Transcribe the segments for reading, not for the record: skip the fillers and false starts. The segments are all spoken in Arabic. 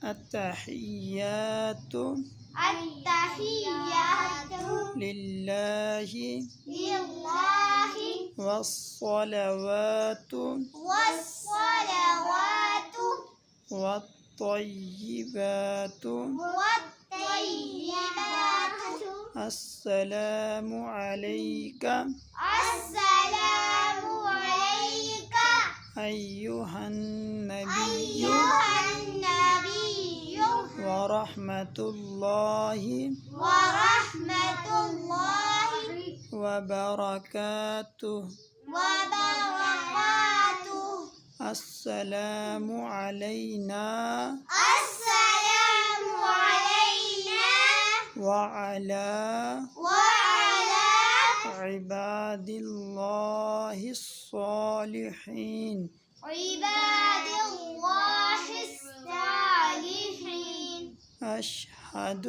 التحيات لله والصلوات والطيبات السلام عليك أيها النبي ورحمة الله وبركاته السلام علينا وعلى عباد الله الصالحين أشهد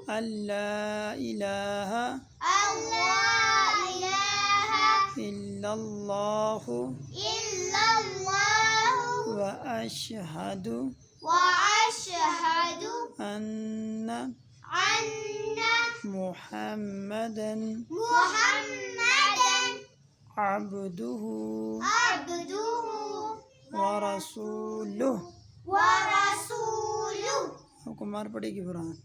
أن لا إله إلا الله وأشهد أن محمدا عبده ورسوله. कुमार पढ़ेगी बुरहान।